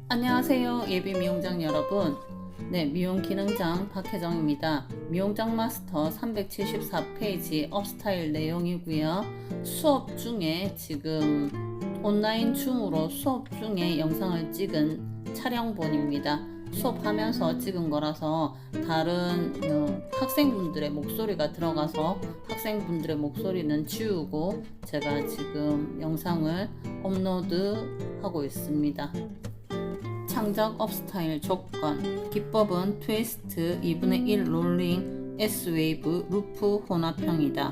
안녕하세요, 예비 미용장 여러분. 네, 미용 기능장 박혜정입니다. 미용장 마스터 374페이지 업스타일 내용이고요. 수업 중에 지금 온라인 줌으로 수업 중에 영상을 찍은 촬영본입니다. 수업하면서 찍은 거라서 다른 학생분들의 목소리가 들어가서 학생분들의 목소리는 지우고 제가 지금 영상을 업로드하고 있습니다. 창작 업스타일 조건 기법은 트위스트 2분의 1 롤링 S웨이브 루프 혼합형이다.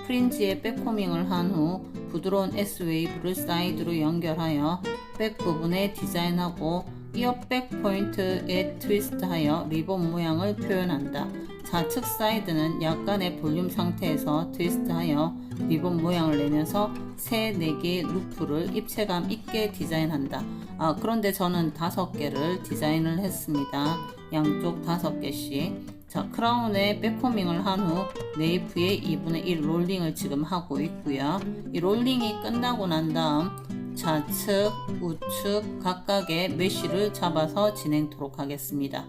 프린지에 백코밍을 한 후 부드러운 S웨이브를 사이드로 연결하여 백 부분에 디자인하고 이어 백 포인트에 트위스트하여 리본 모양을 표현한다. 좌측 사이드는 약간의 볼륨 상태에서 트위스트하여 리본 모양을 내면서 4개의 루프를 입체감 있게 디자인한다. 그런데 저는 5개를 디자인을 했습니다. 양쪽 5개씩. 자, 크라운에 백코밍을 한 후 네이프에 2분의 1 롤링을 지금 하고 있고요. 이 롤링이 끝나고 난 다음 좌측, 우측 각각의 메쉬를 잡아서 진행토록 하겠습니다.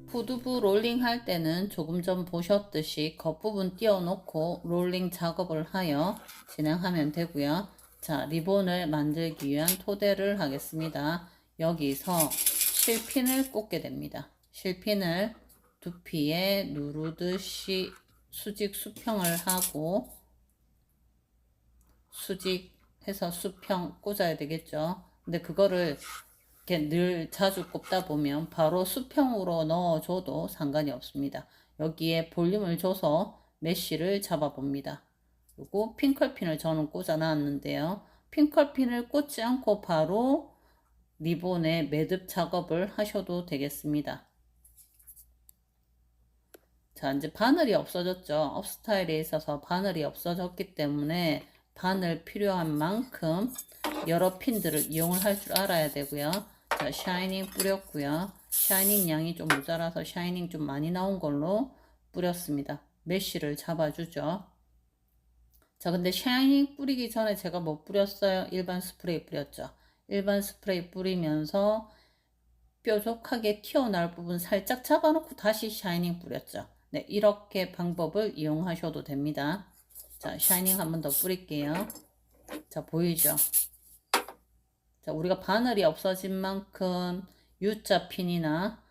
후두부 롤링 할 때는 조금 전 보셨듯이 겉부분 띄워놓고 롤링 작업을 하여 진행하면 되고요. 자, 리본을 만들기 위한 토대를 하겠습니다. 여기서 실핀을 꽂게 됩니다. 실핀을 두피에 누르듯이 수직 수평을 하고 수직해서 수평 꽂아야 되겠죠. 근데 그거를 이렇게 늘 자주 꼽다 보면 바로 수평으로 넣어줘도 상관이 없습니다. 여기에 볼륨을 줘서 메쉬를 잡아봅니다. 그리고 핑컬핀을 저는 꽂아 놨는데요. 핑컬핀을 꽂지 않고 바로 리본에 매듭 작업을 하셔도 되겠습니다. 자, 이제 바늘이 없어졌죠. 업스타일에 있어서 바늘이 없어졌기 때문에 바늘 필요한 만큼 여러 핀들을 이용을 할 줄 알아야 되고요. 자, 샤이닝 뿌렸고요. 샤이닝 양이 좀 모자라서 샤이닝 좀 많이 나온 걸로 뿌렸습니다. 메쉬를 잡아주죠. 자, 근데 샤이닝 뿌리기 전에 제가 뭐 뿌렸어요? 일반 스프레이 뿌렸죠. 일반 스프레이 뿌리면서 뾰족하게 튀어나올 부분 살짝 잡아놓고 다시 샤이닝 뿌렸죠. 네, 이렇게 방법을 이용하셔도 됩니다. 자, 샤이닝 한 번 더 뿌릴게요. 자, 보이죠? 자, 우리가 바늘이 없어진 만큼 U자 핀이나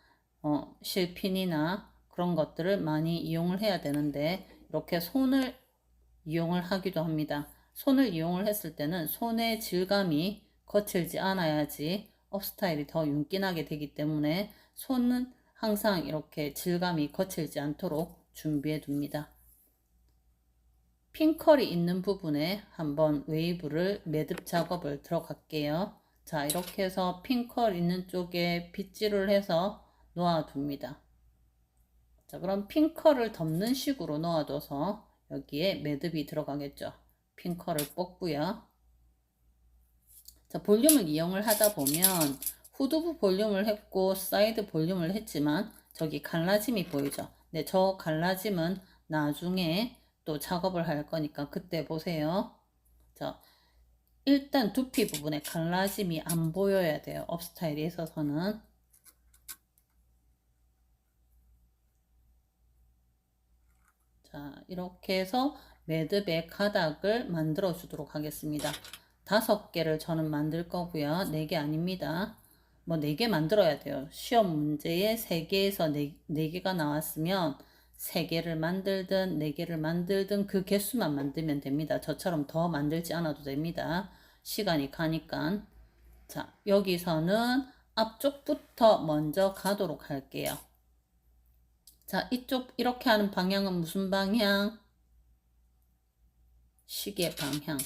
실핀이나 그런 것들을 많이 이용을 해야 되는데 이렇게 손을 이용을 하기도 합니다. 손을 이용을 했을 때는 손의 질감이 거칠지 않아야지 업스타일이 더 윤기나게 되기 때문에 손은 항상 이렇게 질감이 거칠지 않도록 준비해 둡니다. 핑컬이 있는 부분에 한번 웨이브를 매듭 작업을 들어갈게요. 자, 이렇게 해서 핑컬 있는 쪽에 빗질을 해서 놓아둡니다. 자, 그럼 핑컬을 덮는 식으로 놓아둬서 여기에 매듭이 들어가겠죠. 핑컬을 뽑고요. 자, 볼륨을 이용을 하다 보면 후두부 볼륨을 했고 사이드 볼륨을 했지만 저기 갈라짐이 보이죠. 네, 저 갈라짐은 나중에 또 작업을 할 거니까 그때 보세요. 자, 일단 두피 부분에 갈라짐이 안 보여야 돼요. 업스타일에 있어서는. 자, 이렇게 해서 매듭의 가닥을 만들어 주도록 하겠습니다. 5개를 저는 만들 거고요. 4개 아닙니다. 뭐 4개 만들어야 돼요. 시험 문제에 3개에서 4개가 나왔으면 3개를 만들든 4개를 만들든 그 개수만 만들면 됩니다. 저처럼 더 만들지 않아도 됩니다. 시간이 가니까. 자, 여기서는 앞쪽부터 먼저 가도록 할게요. 자, 이쪽 이렇게 하는 방향은 무슨 방향? 시계 방향.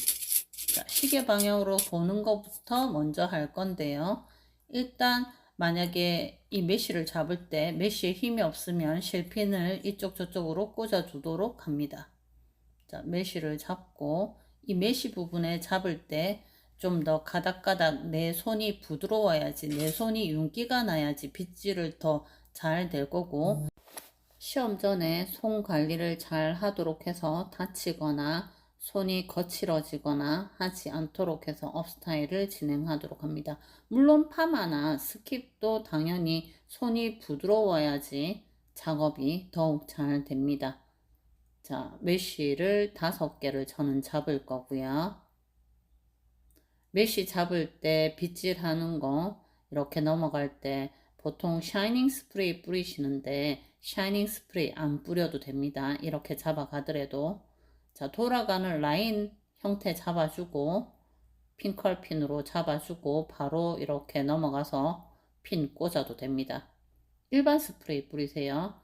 자, 시계 방향으로 보는 것부터 먼저 할 건데요. 일단 만약에 이 메쉬를 잡을 때 메쉬에 힘이 없으면 실핀을 이쪽 저쪽으로 꽂아 주도록 합니다. 자, 메쉬를 잡고 이 메쉬 부분에 잡을 때 좀 더 가닥가닥 내 손이 부드러워야지, 내 손이 윤기가 나야지 빗질을 더 잘 될 거고, 시험 전에 손 관리를 잘 하도록 해서 다치거나 손이 거칠어지거나 하지 않도록 해서 업 스타일을 진행하도록 합니다. 물론 파마나 스킵도 당연히 손이 부드러워야지 작업이 더욱 잘 됩니다. 자, 메쉬를 5개를 저는 잡을 거고요. 메쉬 잡을 때 빗질하는 거 이렇게 넘어갈 때 보통 샤이닝 스프레이 뿌리시는데 샤이닝 스프레이 안 뿌려도 됩니다. 이렇게 잡아가더라도. 자, 돌아가는 라인 형태 잡아주고 핀컬핀으로 잡아주고 바로 이렇게 넘어가서 핀 꽂아도 됩니다. 일반 스프레이 뿌리세요.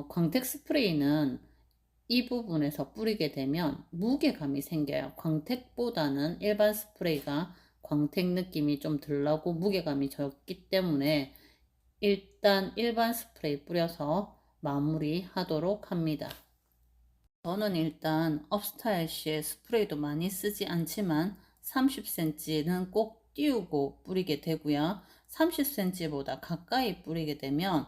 광택 스프레이는 이 부분에서 뿌리게 되면 무게감이 생겨요. 광택보다는 일반 스프레이가 광택 느낌이 좀 덜 나고 무게감이 적기 때문에 일단 일반 스프레이 뿌려서 마무리 하도록 합니다. 저는 일단 업스타일시에 스프레이도 많이 쓰지 않지만 30cm는 꼭 띄우고 뿌리게 되고요. 30cm보다 가까이 뿌리게 되면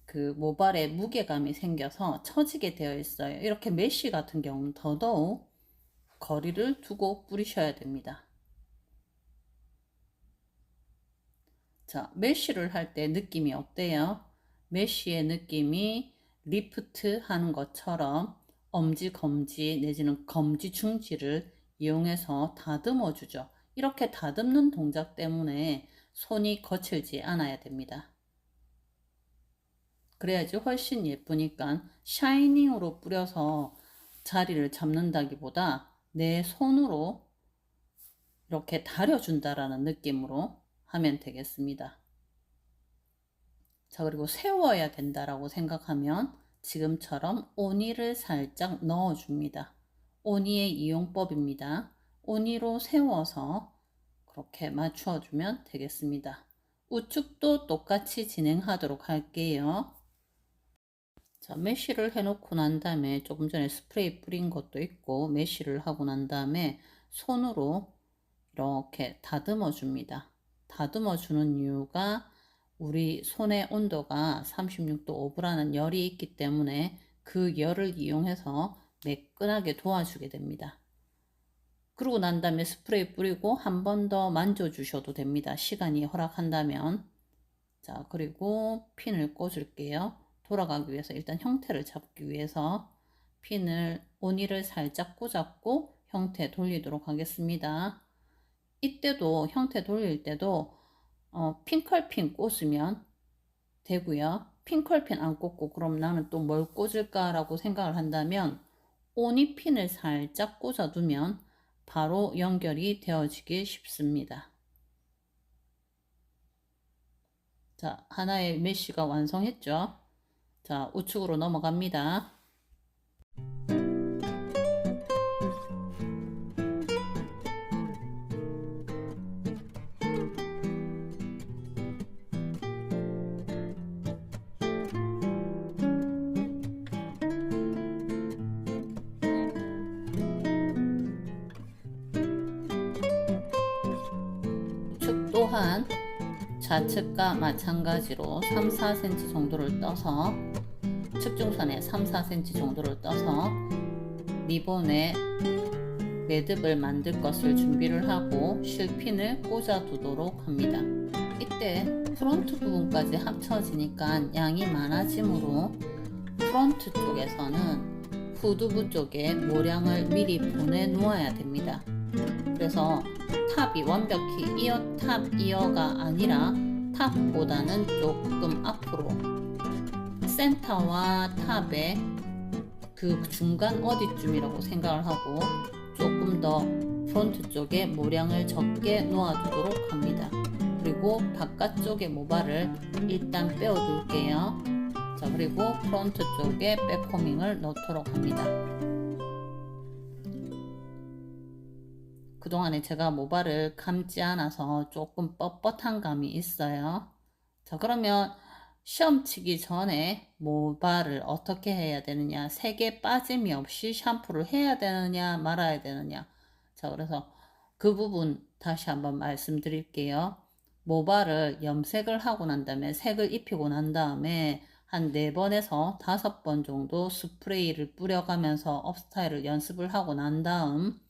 그 모발에 무게감이 생겨서 처지게 되어 있어요. 이렇게 메쉬 같은 경우는 더더욱 거리를 두고 뿌리셔야 됩니다. 자, 메쉬를 할 때 느낌이 어때요? 메쉬의 느낌이 리프트 하는 것처럼 엄지 검지 내지는 검지 중지를 이용해서 다듬어 주죠. 이렇게 다듬는 동작 때문에 손이 거칠지 않아야 됩니다. 그래야지 훨씬 예쁘니까 샤이닝으로 뿌려서 자리를 잡는다기보다 내 손으로 이렇게 다려준다라는 느낌으로 하면 되겠습니다. 자, 그리고 세워야 된다라고 생각하면 지금처럼 오니를 살짝 넣어줍니다. 오니의 이용법입니다. 오니로 세워서 그렇게 맞춰주면 되겠습니다. 우측도 똑같이 진행하도록 할게요. 자, 메쉬를 해놓고 난 다음에 조금 전에 스프레이 뿌린 것도 있고 메쉬를 하고 난 다음에 손으로 이렇게 다듬어 줍니다. 다듬어 주는 이유가 우리 손의 온도가 36도 오브라는 열이 있기 때문에 그 열을 이용해서 매끈하게 도와주게 됩니다. 그러고 난 다음에 스프레이 뿌리고 한 번 더 만져 주셔도 됩니다. 시간이 허락한다면. 자, 그리고 핀을 꽂을게요. 돌아가기 위해서 일단 형태를 잡기 위해서 핀을 오니를 살짝 꽂았고 형태 돌리도록 하겠습니다. 이때도 형태 돌릴 때도 핑컬핀 꽂으면 되고요. 핑컬핀 안 꽂고 그럼 나는 또 뭘 꽂을까 라고 생각을 한다면 오니 핀을 살짝 꽂아두면 바로 연결이 되어지기 쉽습니다. 자, 하나의 메쉬가 완성했죠. 자, 우측으로 넘어갑니다. 우측 또한 좌측과 마찬가지로 3, 4cm 정도를 떠서 측중선에 3, 4cm 정도를 떠서 리본에 매듭을 만들 것을 준비를 하고 실핀을 꽂아 두도록 합니다. 이때 프론트 부분까지 합쳐지니까 양이 많아지므로 프론트 쪽에서는 후두부 쪽에 모량을 미리 보내 놓아야 됩니다. 그래서 탑이 완벽히 탑 이어가 아니라 탑보다는 조금 앞으로 센터와 탑의 그 중간 어디쯤이라고 생각을 하고 조금 더 프론트 쪽에 모량을 적게 놓아두도록 합니다. 그리고 바깥쪽의 모발을 일단 빼어둘게요. 자, 그리고 프론트 쪽에 백코밍을 넣도록 합니다. 그동안에 제가 모발을 감지 않아서 조금 뻣뻣한 감이 있어요. 자, 그러면 시험 치기 전에 모발을 어떻게 해야 되느냐, 색에 빠짐이 없이 샴푸를 해야 되느냐 말아야 되느냐. 자, 그래서 그 부분 다시 한번 말씀드릴게요. 모발을 염색을 하고 난 다음에 색을 입히고 난 다음에 한 4번에서 5번 정도 스프레이를 뿌려가면서 업스타일을 연습을 하고 난 다음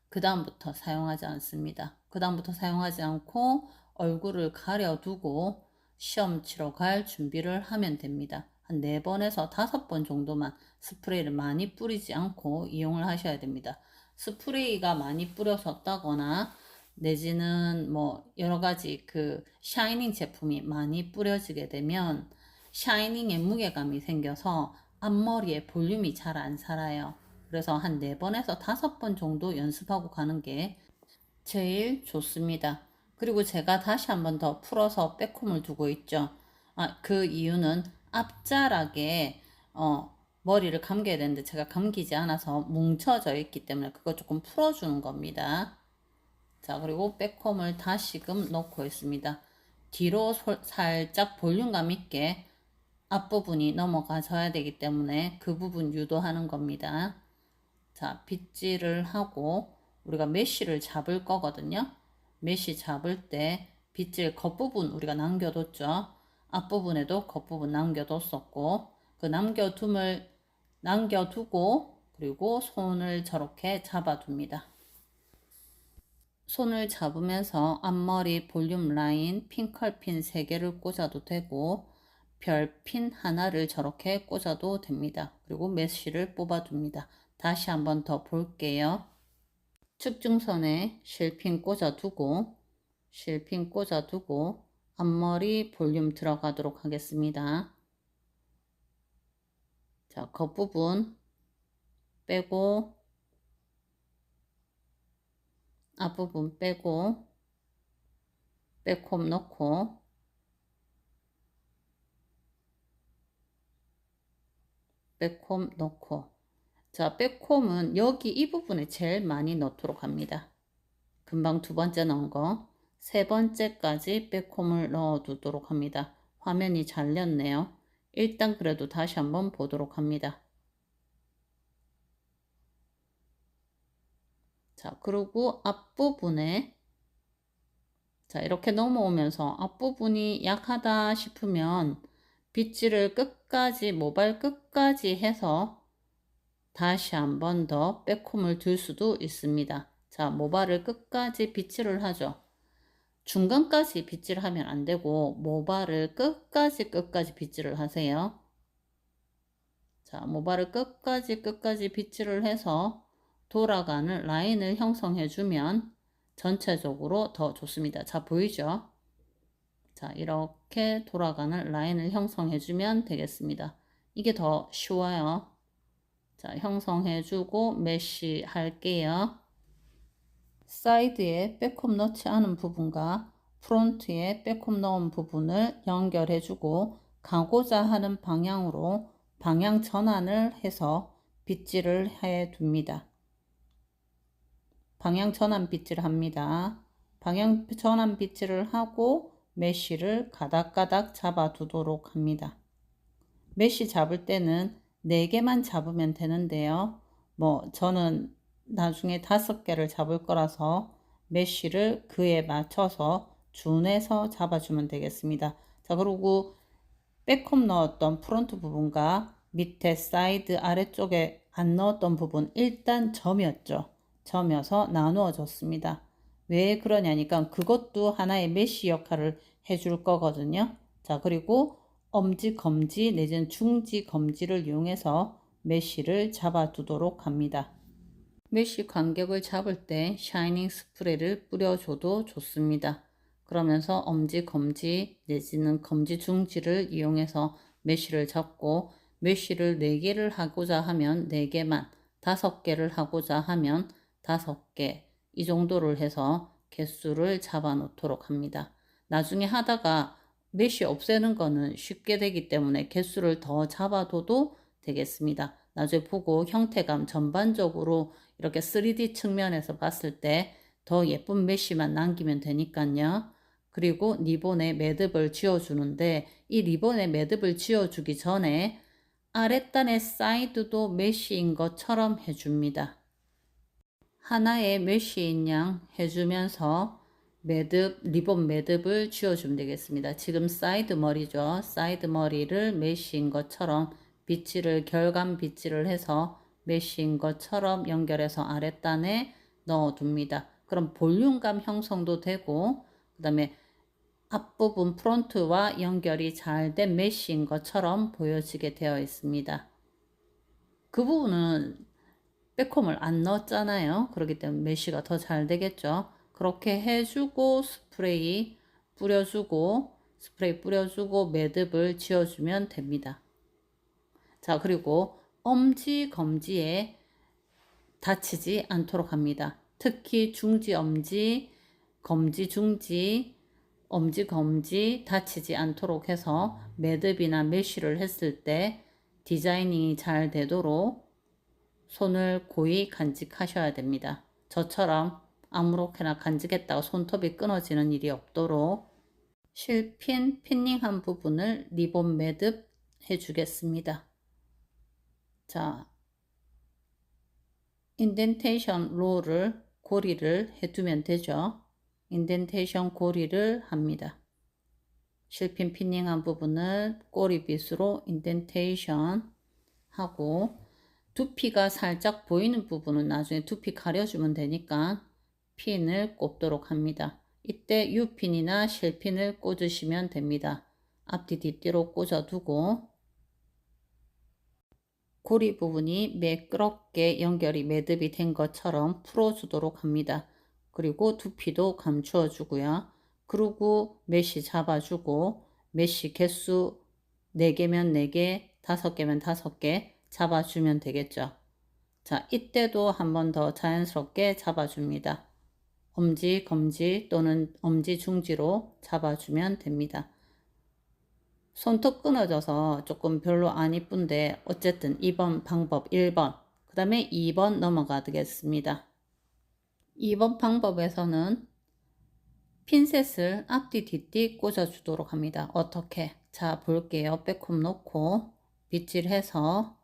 그 다음부터 사용하지 않습니다. 그 다음부터 사용하지 않고 얼굴을 가려두고 시험 치러 갈 준비를 하면 됩니다. 한 4번에서 5번 정도만 스프레이를 많이 뿌리지 않고 이용을 하셔야 됩니다. 스프레이가 많이 뿌려졌다거나 내지는 뭐 여러가지 그 샤이닝 제품이 많이 뿌려지게 되면 샤이닝의 무게감이 생겨서 앞머리에 볼륨이 잘 안 살아요. 그래서 한 4번에서 5번 정도 연습하고 가는 게 제일 좋습니다. 그리고 제가 다시 한 번 더 풀어서 백홈을 두고 있죠. 그 이유는 앞자락에 머리를 감겨야 되는데 제가 감기지 않아서 뭉쳐져 있기 때문에 그거 조금 풀어주는 겁니다. 자, 그리고 백홈을 다시금 넣고 있습니다. 뒤로 살짝 볼륨감 있게 앞부분이 넘어가져야 되기 때문에 그 부분 유도하는 겁니다. 자, 빗질을 하고 우리가 메쉬를 잡을 거거든요. 메쉬 잡을 때 빗질 겉부분 우리가 남겨뒀죠. 앞부분에도 겉부분 남겨뒀었고 그 남겨두고 그리고 손을 저렇게 잡아둡니다. 손을 잡으면서 앞머리 볼륨 라인 핑컬핀 3개를 꽂아도 되고 별핀 하나를 저렇게 꽂아도 됩니다. 그리고 메쉬를 뽑아줍니다. 다시 한번 더 볼게요. 측중선에 실핀 꽂아두고 앞머리 볼륨 들어가도록 하겠습니다. 자, 겉부분 빼고 앞부분 빼고 백홈 넣고 백홈 넣고 자, 백홈은 여기 이 부분에 제일 많이 넣도록 합니다. 금방 2번째 넣은 거 3번째까지 백홈을 넣어 두도록 합니다. 화면이 잘렸네요. 일단 그래도 다시 한번 보도록 합니다. 자, 그리고 앞부분에 자, 이렇게 넘어오면서 앞부분이 약하다 싶으면 빗질을 끝까지 모발 끝까지 해서 다시 한번 더 백홈을 들 수도 있습니다. 자, 모발을 끝까지 빗질을 하죠. 중간까지 빗질하면 안 되고 모발을 끝까지 빗질을 하세요. 자, 모발을 끝까지 빗질을 해서 돌아가는 라인을 형성해 주면 전체적으로 더 좋습니다. 자, 보이죠? 자, 이렇게 돌아가는 라인을 형성해 주면 되겠습니다. 이게 더 쉬워요. 자, 형성해 주고 메쉬 할게요. 사이드에 백홈 넣지 않은 부분과 프론트에 백홈 넣은 부분을 연결해 주고 가고자 하는 방향으로 방향 전환을 해서 빗질을 해 둡니다. 방향 전환 빗질 합니다. 방향 전환 빗질을 하고 메쉬를 가닥가닥 잡아 두도록 합니다. 메쉬 잡을 때는 4개만 잡으면 되는데요. 뭐 저는 나중에 5개를 잡을 거라서 메쉬를 그에 맞춰서 준해서 잡아주면 되겠습니다. 자, 그리고 백홈 넣었던 프론트 부분과 밑에 사이드 아래쪽에 안 넣었던 부분 일단 점이었죠. 점여서 나누어 줬습니다. 왜 그러냐니까 그것도 하나의 메쉬 역할을 해줄 거거든요. 자, 그리고 엄지 검지 내지는 중지 검지를 이용해서 메쉬를 잡아 두도록 합니다. 메쉬 간격을 잡을 때 샤이닝 스프레이를 뿌려줘도 좋습니다. 그러면서 엄지 검지 내지는 검지 중지를 이용해서 메쉬를 잡고 메쉬를 4개를 하고자 하면 4개만 5개를 하고자 하면 5개 이 정도를 해서 개수를 잡아 놓도록 합니다. 나중에 하다가 메쉬 없애는 거는 쉽게 되기 때문에 개수를 더 잡아둬도 되겠습니다. 나중에 보고 형태감 전반적으로 이렇게 3D 측면에서 봤을 때 더 예쁜 메쉬만 남기면 되니까요. 그리고 리본에 매듭을 지어주는데 이 리본에 매듭을 지어주기 전에 아랫단의 사이드도 메쉬인 것처럼 해줍니다. 하나의 메쉬인 양 해주면서 매듭, 리본 매듭을 쥐어주면 되겠습니다. 지금 사이드 머리죠. 사이드 머리를 메쉬인 것처럼 빗질을, 결감 빗질을 해서 메쉬인 것처럼 연결해서 아랫단에 넣어둡니다. 그럼 볼륨감 형성도 되고, 그 다음에 앞부분 프론트와 연결이 잘 된 메쉬인 것처럼 보여지게 되어 있습니다. 그 부분은 백홈을 안 넣었잖아요. 그렇기 때문에 메쉬가 더 잘 되겠죠. 그렇게 해주고 스프레이 뿌려주고 매듭을 지어주면 됩니다. 자, 그리고 엄지, 검지에 다치지 않도록 합니다. 특히 중지, 엄지, 검지, 중지, 엄지, 검지 다치지 않도록 해서 매듭이나 메쉬를 했을 때 디자이닝이 잘 되도록 손을 고이 간직하셔야 됩니다. 저처럼 아무렇게나 간직했다가 손톱이 끊어지는 일이 없도록 실핀, 피닝한 부분을 리본 매듭 해주겠습니다. 자, 인덴테이션 롤을 고리를 해두면 되죠. 인덴테이션 고리를 합니다. 실핀 피닝한 부분을 꼬리빗으로 인덴테이션 하고 두피가 살짝 보이는 부분은 나중에 두피 가려주면 되니까 핀을 꼽도록 합니다. 이때 U핀이나 실핀을 꽂으시면 됩니다. 앞뒤 뒤뒤로 꽂아두고 고리 부분이 매끄럽게 연결이 매듭이 된 것처럼 풀어주도록 합니다. 그리고 두피도 감추어 주고요. 그리고 메쉬 잡아주고 메쉬 개수 4개면 4개, 5개면 5개 잡아주면 되겠죠. 자, 이때도 한 번 더 자연스럽게 잡아줍니다. 엄지, 검지 또는 엄지, 중지로 잡아주면 됩니다. 손톱 끊어져서 조금 별로 안 이쁜데 어쨌든 2번 방법 1번 그 다음에 2번 넘어가겠습니다. 2번 방법에서는 핀셋을 앞뒤 뒤뒤 꽂아 주도록 합니다. 어떻게? 자, 볼게요. 백홈 놓고 빗질해서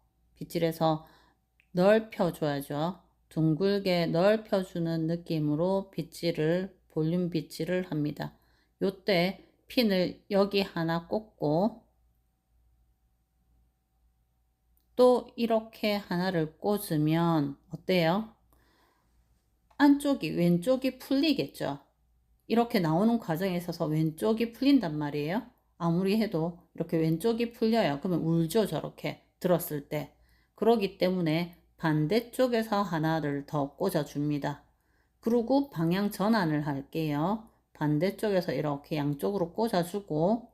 넓혀 줘야죠. 둥글게 넓혀 주는 느낌으로 빗질을 볼륨 빗질을 합니다. 요때 핀을 여기 하나 꽂고 또 이렇게 하나를 꽂으면 어때요? 안쪽이 왼쪽이 풀리겠죠. 이렇게 나오는 과정에 있어서 왼쪽이 풀린단 말이에요. 아무리 해도 이렇게 왼쪽이 풀려요. 그러면 울죠, 저렇게 들었을 때. 그러기 때문에 반대쪽에서 하나를 더 꽂아줍니다. 그리고 방향 전환을 할게요. 반대쪽에서 이렇게 양쪽으로 꽂아주고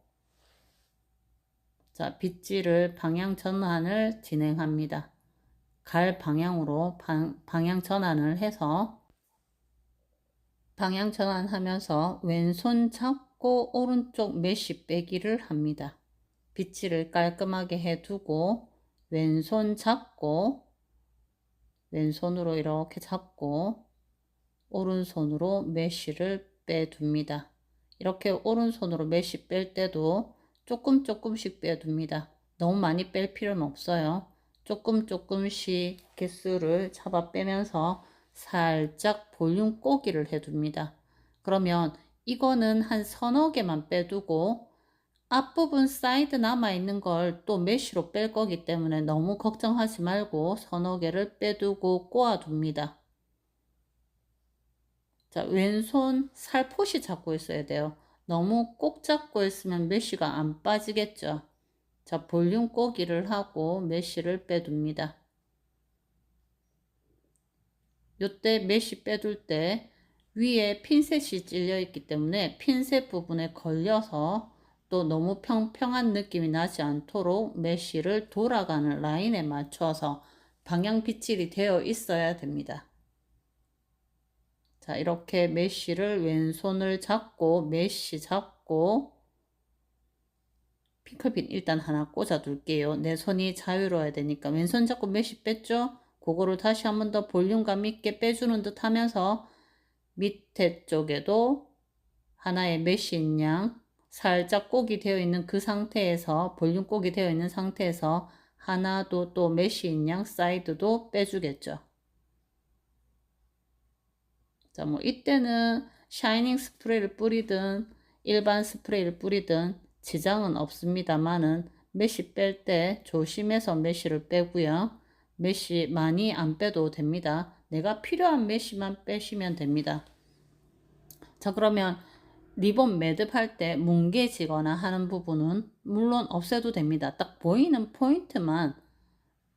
자, 빗질을 방향 전환을 진행합니다. 갈 방향으로 방향 전환을 해서 방향 전환하면서 왼손 잡고 오른쪽 메쉬 빼기를 합니다. 빗질을 깔끔하게 해두고 왼손 잡고 왼손으로 이렇게 잡고 오른손으로 메쉬를 빼둡니다. 이렇게 오른손으로 메쉬 뺄 때도 조금씩 빼둡니다. 너무 많이 뺄 필요는 없어요. 조금씩 개수를 잡아 빼면서 살짝 볼륨 꼬기를 해둡니다. 그러면 이거는 한 서너 개만 빼두고 앞부분 사이드 남아있는 걸 또 메쉬로 뺄 거기 때문에 너무 걱정하지 말고 서너 개를 빼두고 꼬아둡니다. 자, 왼손 살포시 잡고 있어야 돼요. 너무 꼭 잡고 있으면 메쉬가 안 빠지겠죠. 자, 볼륨 꼬기를 하고 메쉬를 빼둡니다. 요때 메쉬 빼둘 때 위에 핀셋이 찔려 있기 때문에 핀셋 부분에 걸려서 또 너무 평평한 느낌이 나지 않도록 메쉬를 돌아가는 라인에 맞춰서 방향 빗질이 되어 있어야 됩니다. 자, 이렇게 메쉬를 왼손을 잡고 메쉬 잡고 핑클핀 일단 하나 꽂아 둘게요. 내 손이 자유로워야 되니까 왼손 잡고 메쉬 뺐죠? 그거를 다시 한 번 더 볼륨감 있게 빼주는 듯 하면서 밑에 쪽에도 하나의 메쉬인 양 살짝 꼭이 되어 있는 그 상태에서 볼륨 꼭이 되어 있는 상태에서 하나도 또 메쉬인 양 사이드도 빼주겠죠. 자, 뭐 이때는 샤이닝 스프레이를 뿌리든 일반 스프레이를 뿌리든 지장은 없습니다만은 메쉬 뺄 때 조심해서 메쉬를 빼고요. 메쉬 많이 안 빼도 됩니다. 내가 필요한 메쉬만 빼시면 됩니다. 자, 그러면 리본 매듭할 때 뭉개지거나 하는 부분은 물론 없애도 됩니다. 딱 보이는 포인트만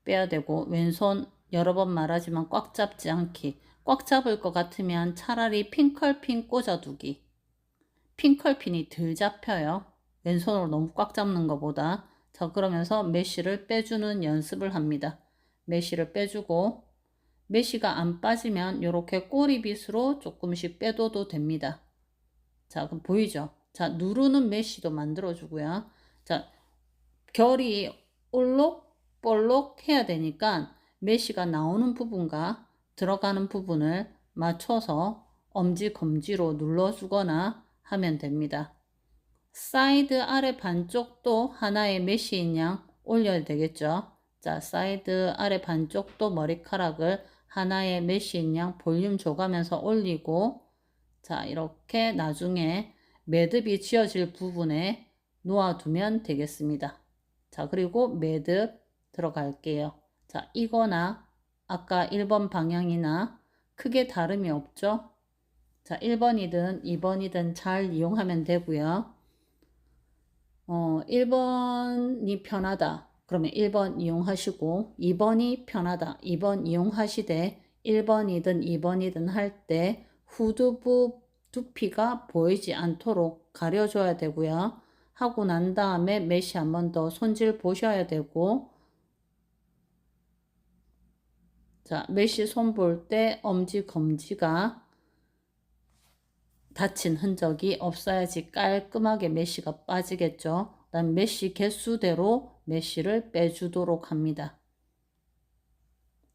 빼야 되고, 왼손 여러 번 말하지만 꽉 잡지 않기. 꽉 잡을 것 같으면 차라리 핑컬핀 꽂아두기. 핑컬핀이 덜 잡혀요. 왼손으로 너무 꽉 잡는 것보다. 자, 그러면서 메쉬를 빼주는 연습을 합니다. 메쉬를 빼주고, 메쉬가 안 빠지면 이렇게 꼬리빗으로 조금씩 빼둬도 됩니다. 자, 그럼 보이죠? 자, 누르는 메쉬도 만들어주고요. 자, 결이 올록볼록 해야 되니까 메쉬가 나오는 부분과 들어가는 부분을 맞춰서 엄지 검지로 눌러주거나 하면 됩니다. 사이드 아래 반쪽도 하나의 메쉬인 양 올려야 되겠죠. 자, 사이드 아래 반쪽도 머리카락을 하나의 메쉬인 양 볼륨 줘가면서 올리고, 자, 이렇게 나중에 매듭이 지어질 부분에 놓아두면 되겠습니다. 자, 그리고 매듭 들어갈게요. 자, 이거나 아까 1번 방향이나 크게 다름이 없죠? 자, 1번이든 2번이든 잘 이용하면 되고요. 1번이 편하다. 그러면 1번 이용하시고, 2번이 편하다. 2번 이용하시되, 1번이든 2번이든 할 때 후두부 두피가 보이지 않도록 가려줘야 되고요. 하고 난 다음에 메쉬 한 번 더 손질 보셔야 되고, 자, 메쉬 손 볼 때 엄지 검지가 다친 흔적이 없어야지 깔끔하게 메쉬가 빠지겠죠. 그다음 메쉬 개수대로 메쉬를 빼주도록 합니다.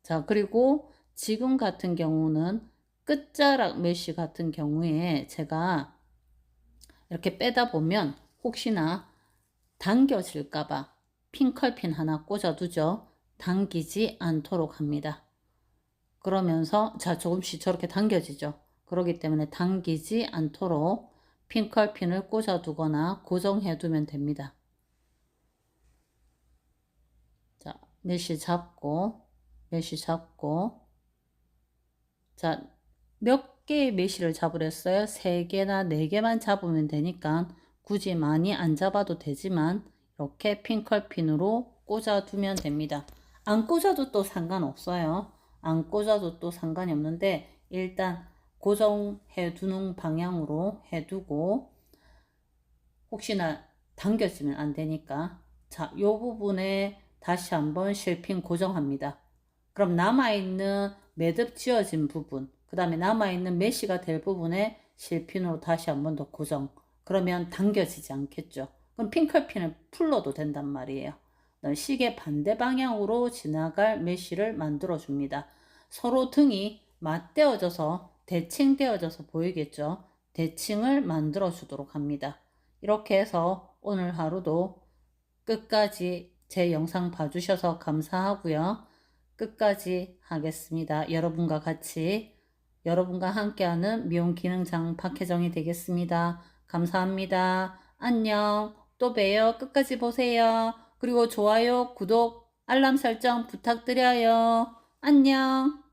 자, 그리고 지금 같은 경우는 끝자락 메쉬 같은 경우에 제가 이렇게 빼다 보면 혹시나 당겨질까봐 핑컬핀 하나 꽂아두죠. 당기지 않도록 합니다. 그러면서 자, 조금씩 저렇게 당겨지죠. 그렇기 때문에 당기지 않도록 핑컬핀을 꽂아두거나 고정해두면 됩니다. 자, 메쉬 잡고, 메쉬 잡고, 자, 몇 개의 메쉬를 잡으랬어요? 3개나 4개만 잡으면 되니까 굳이 많이 안 잡아도 되지만 이렇게 핑컬핀으로 꽂아두면 됩니다. 안 꽂아도 또 상관없어요. 안 꽂아도 또 상관이 없는데 일단 고정해 두는 방향으로 해두고, 혹시나 당겨지면 안 되니까, 자, 요 부분에 다시 한번 실핀 고정합니다. 그럼 남아있는 매듭 지어진 부분, 그 다음에 남아있는 메쉬가 될 부분에 실핀으로 다시 한번 더 고정. 그러면 당겨지지 않겠죠. 그럼 핑컬핀을 풀러도 된단 말이에요. 시계 반대 방향으로 지나갈 메쉬를 만들어 줍니다. 서로 등이 맞대어져서 대칭되어져서 보이겠죠. 대칭을 만들어 주도록 합니다. 이렇게 해서 오늘 하루도 끝까지 제 영상 봐주셔서 감사하고요. 끝까지 하겠습니다. 여러분과 함께하는 미용 기능장 박혜정이 되겠습니다. 감사합니다. 안녕. 또 봬요. 끝까지 보세요. 그리고 좋아요, 구독, 알람 설정 부탁드려요. 안녕.